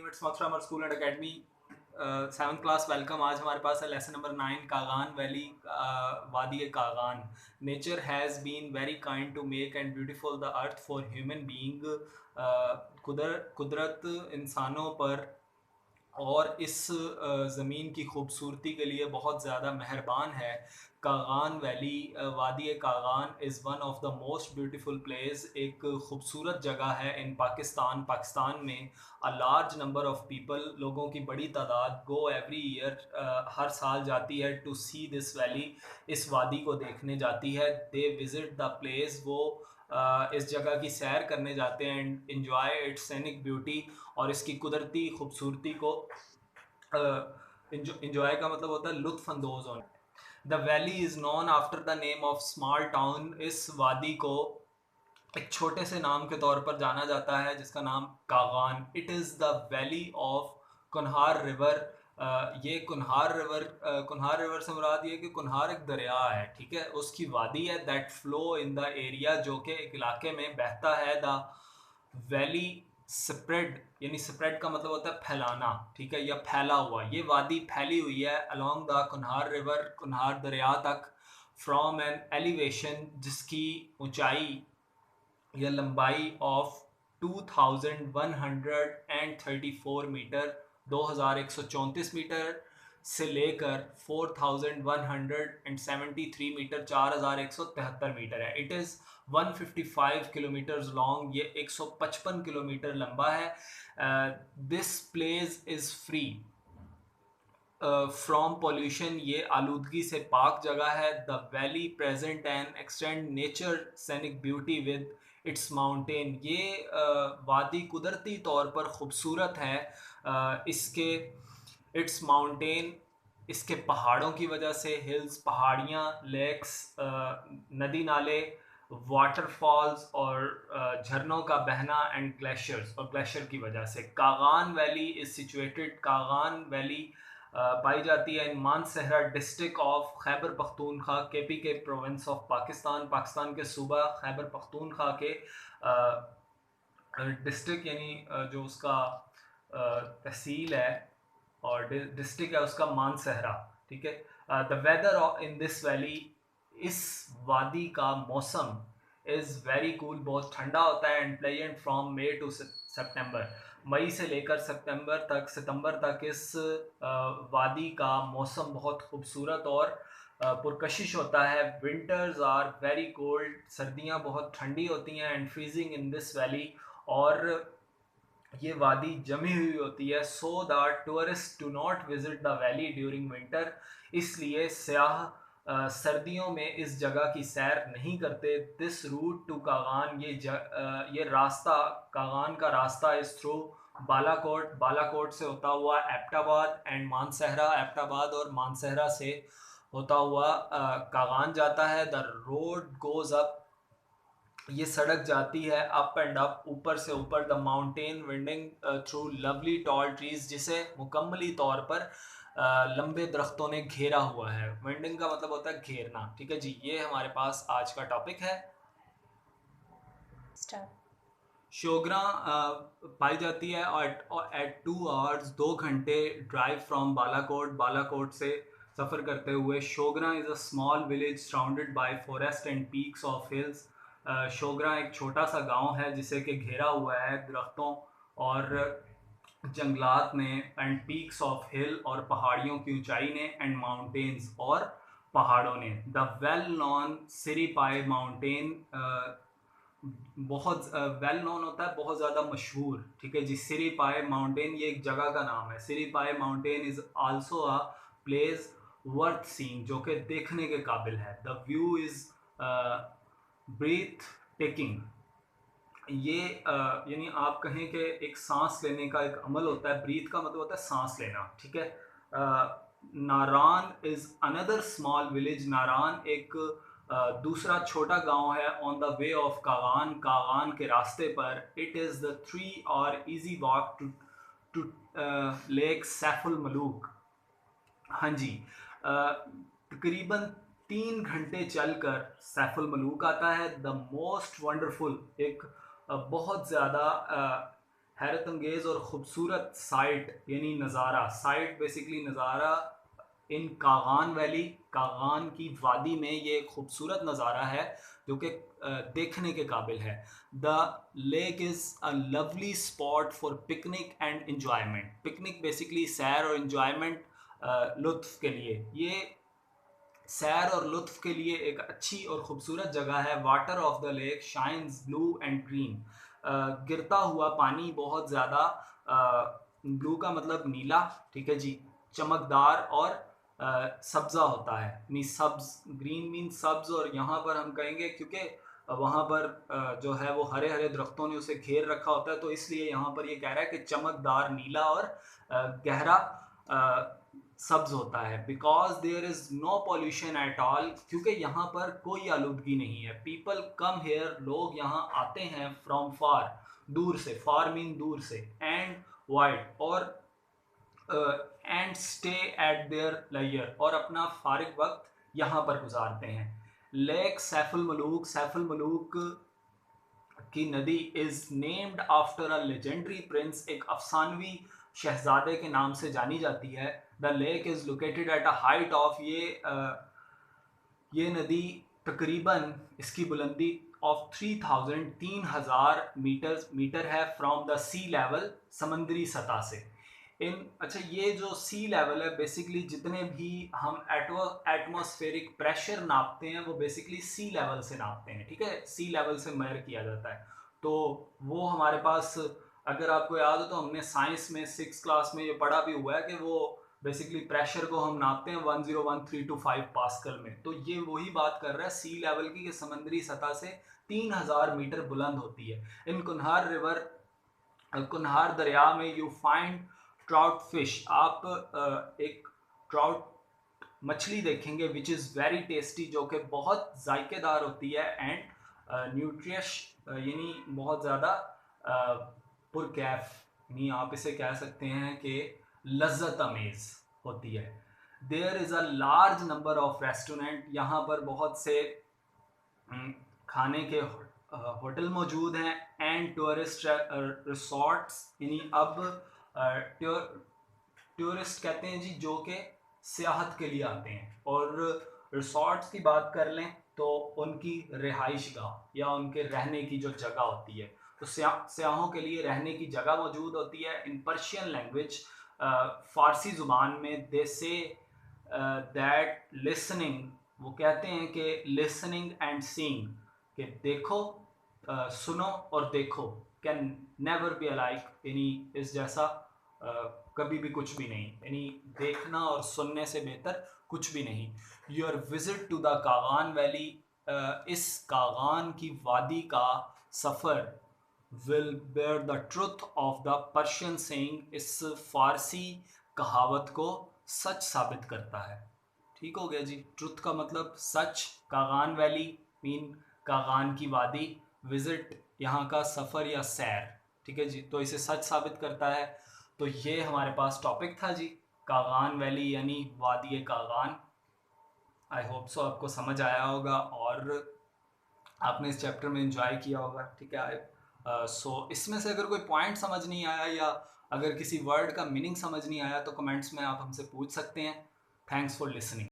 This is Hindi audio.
इट्स मक्सर Amar school and academy 7th class welcome. आज हमारे पास है लेसन नंबर 9 कागान वैली, वादी ए Kaghan. Nature has been very kind to make and beautiful the earth for human being. कुदरत इंसानों पर और इस ज़मीन की खूबसूरती के लिए बहुत ज़्यादा मेहरबान है। कागान वैली, वादी Kaghan is one of the most beautiful place. एक खूबसूरत जगह है इन पाकिस्तान में। अ लार्ज नंबर ऑफ पीपल, लोगों की बड़ी तादाद गो एवरी ईयर, हर साल जाती है टू सी दिस वैली, इस वादी को देखने जाती है। दे विज़िट द प्लेस, वो इस जगह की सैर करने जाते हैं एंड इन्जॉय इट्स सैनिक ब्यूटी, और इसकी कुदरती खूबसूरती को इंजॉय का मतलब होता है लुत्फ अंदोज होना। The valley is non after the name of small town. इस वादी को एक छोटे से नाम के तौर पर जाना जाता है जिसका नाम Kaghan. It is the valley of Kunhar river. ये कुनहार रिवर से मुराद ये कि कुनहार एक दरिया है, ठीक है, उसकी वादी है। That flow in the area, जो कि एक इलाके में बहता है। द वैली स्प्रेड, यानी स्प्रेड का मतलब होता है फैलाना, ठीक है, या फैला हुआ। ये वादी फैली हुई है अलोंग द कुनहार रिवर, कुनहार दरिया तक, फ्रॉम एन एलिवेशन, जिसकी ऊंचाई या लंबाई ऑफ 2134 मीटर, 2134 मीटर से लेकर 4173 मीटर, 4173 मीटर है। इट इज़ 155 किलोमीटर लॉन्ग, ये 155 किलोमीटर लंबा है। This place is free from pollution, ये आलूदगी से पाक जगह है। The valley present and extend nature सैनिक ब्यूटी विद इट्स माउंटेन। ये वादी कुदरती तौर पर खूबसूरत है। इसके इट्स माउंटेन, इसके पहाड़ों की वजह से, हिल्स, पहाड़ियाँ, लेक्स, नदी नाले, वाटरफॉल्स और झरनों का बहना एंड ग्लेशियर्स, और ग्लेशियर की वजह से। Kaghan valley is situated, Kaghan valley पाई जाती है in Mansehra district of Khyber Pakhtunkhwa, KP के प्रोविंस ऑफ पाकिस्तान, पाकिस्तान के सूबा खैबर पख्तूनख्वा के डिस्ट्रिक्ट, यानी जो उसका तहसील है और डिस्ट्रिक्ट है उसका मानसहरा, ठीक है। The weather in this valley, इस वादी का मौसम इज़ वेरी कूल, बहुत ठंडा होता है, and pleasant from May to September, मई से लेकर सितंबर तक इस वादी का मौसम बहुत खूबसूरत और पुरकशिश होता है। विंटर्स आर वेरी कोल्ड, सर्दियाँ बहुत ठंडी होती हैं, and freezing in this valley, और ये वादी जमी हुई होती है। So the tourist do not visit the valley during winter, इसलिए सयाह सर्दियों में इस जगह की सैर नहीं करते। दिस रूट टू कागान, ये रास्ता, कागान का रास्ता इस थ्रू बालाकोट, बालाकोट से होता हुआ एबटाबाद एंड मानसहरा, एबटाबाद और मानसहरा से होता हुआ कागान जाता है। द रोड गोज अप, ये सड़क जाती है अप एंड अप, ऊपर से ऊपर। The mountain winding through lovely tall trees, जिसे मुकम्मली तौर पर लंबे दरख्तों ने घेरा हुआ है। विंडिंग का मतलब होता है घेरना, ठीक है जी। ये हमारे पास आज का टॉपिक है। स्टार्ट। शोगरा पाई जाती है और एट 2 आवर्स, 2 घंटे ड्राइव फ्रॉम बालाकोट, बालाकोट से सफ़र करते हुए। Shogran is a small village surrounded by forest and peaks of hills. Shogran एक छोटा सा गांव है जिसे कि घेरा हुआ है दरख्तों और जंगलात ने, एंड पीक्स ऑफ हिल, और पहाड़ियों की ऊंचाई ने, एंड माउंटेन्स, और पहाड़ों ने। द वेल नॉन सिरीपाई माउंटेन, बहुत वेल नोन होता है, बहुत ज़्यादा मशहूर, ठीक है जी। सिरीपाई माउंटेन, ये एक जगह का नाम है। Siripaye mountain is also a place worth seeing, जो कि देखने के काबिल है। The view is breathtaking, ये यानी आप कहें कि एक सांस लेने का एक अमल होता है। ब्रीथ का मतलब होता है सांस लेना, ठीक है। Naran is another small village, Naran एक दूसरा छोटा गांव है on the way of Kaghan, Kaghan के रास्ते पर। It is the 3 hour easy walk to lake Saiful Malook. हाँ जी, तकरीबन 3 घंटे चलकर सैफुल मलूक आता है। द मोस्ट वंडरफुल, एक बहुत ज़्यादा हैरत अंगेज और ख़ूबसूरत साइट यानी नज़ारा, साइट बेसिकली नज़ारा इन कागान वैली, कागान की वादी में ये खूबसूरत नज़ारा है जो कि देखने के काबिल है। The lake is a lovely spot for picnic and enjoyment. Picnic basically सैर और एंजॉयमेंट, लुत्फ़ के लिए, ये सैर और लुत्फ़ के लिए एक अच्छी और ख़ूबसूरत जगह है। Water of the lake shines blue and green. गिरता हुआ पानी बहुत ज़्यादा, ब्लू का मतलब नीला, ठीक है जी, चमकदार और सब्ज़ा होता है, नी सब्ज़, ग्रीन मीन सब्ज़। और यहाँ पर हम कहेंगे क्योंकि वहाँ पर जो है वो हरे हरे दरख्तों ने उसे घेर रखा होता है, तो इसलिए यहाँ पर ये कह रहा है कि चमकदार नीला और गहरा सब्ज होता है। Because there is no pollution at all, क्योंकि यहाँ पर कोई आलूदगी नहीं है। पीपल कम हेयर, लोग यहाँ आते हैं फ्रॉम फार, दूर से, फार मीन दूर से, एंड वाइड, और and stay at there layer, और अपना फारिग वक्त यहाँ पर गुजारते हैं। लेक सैफुल मलूक, सैफुल मलूक की नदी is named after a legendary Prince, एक अफसानवी शहजादे के नाम से जानी जाती है। The lake is located at a height of, ये नदी तकरीबन, इसकी बुलंदी ऑफ 3000, 3000 मीटर है फ्रॉम द सी लेवल, समंदरी सतह से। अच्छा, ये जो सी लेवल है, बेसिकली जितने भी हम एटमॉस्फेरिक प्रेशर नापते हैं वो बेसिकली सी लेवल से नापते हैं, ठीक है, सी लेवल से मेजर किया जाता है। तो वो हमारे पास, अगर आपको याद हो तो हमने साइंस में 6 क्लास में ये पढ़ा भी हुआ है कि वो बेसिकली प्रेशर को हम नापते हैं 101.325 पास्कल में। तो ये वही बात कर रहा है सी लेवल की, कि समंदरी सतह से 3000 मीटर बुलंद होती है। इन कुन्हार रिवर, कुन्हार दरिया में यू फाइंड ट्राउट फिश, आप एक ट्राउट मछली देखेंगे विच इज़ वेरी टेस्टी, जो कि बहुत जायकेदार होती है, एंड न्यूट्रियश यानी बहुत ज़्यादा पुरकैफ, यानी आप इसे कह सकते हैं कि लज्जत अमेज़ होती है। There is a large number of restaurant, यहाँ पर बहुत से खाने के होटल मौजूद हैं, एंड टूरिस्ट रिसोर्ट्स, यानी अब टूरिस्ट कहते हैं जी जो कि सियाहत के लिए आते हैं। और रिसोर्ट्स की बात कर लें तो उनकी रिहाइश गाह या उनके रहने की जो जगह होती है, तो सियाहों के लिए रहने की जगह मौजूद होती है। इन पर्शियन लैंग्वेज, फ़ारसी ज़ुबान में, दे से दैट लिसनिंग, वो कहते हैं कि लिसनिंग एंड सीइंग, कि देखो, सुनो और देखो, कैन नेवर बी अलाइक, यानी इस जैसा कभी भी कुछ भी नहीं, यानी देखना और सुनने से बेहतर कुछ भी नहीं। Your visit to the Kaghan valley, इस कागान की वादी का सफ़र, will bear the truth of the Persian saying, इस फारसी कहावत को सच साबित करता है। ठीक हो गया जी, ट्रुथ का मतलब सच, कागान वैली मीन कागान की वादी, विजिट यहाँ का सफ़र या सैर, ठीक है जी, तो इसे सच साबित करता है। तो ये हमारे पास टॉपिक था जी, कागान वैली यानी वादी कागान। आई होप सो आपको समझ आया होगा और आपने इस चैप्टर में एंजॉय किया होगा, ठीक है। सो इसमें से अगर कोई पॉइंट समझ नहीं आया या अगर किसी वर्ड का मीनिंग समझ नहीं आया तो कमेंट्स में आप हमसे पूछ सकते हैं। Thanks for listening.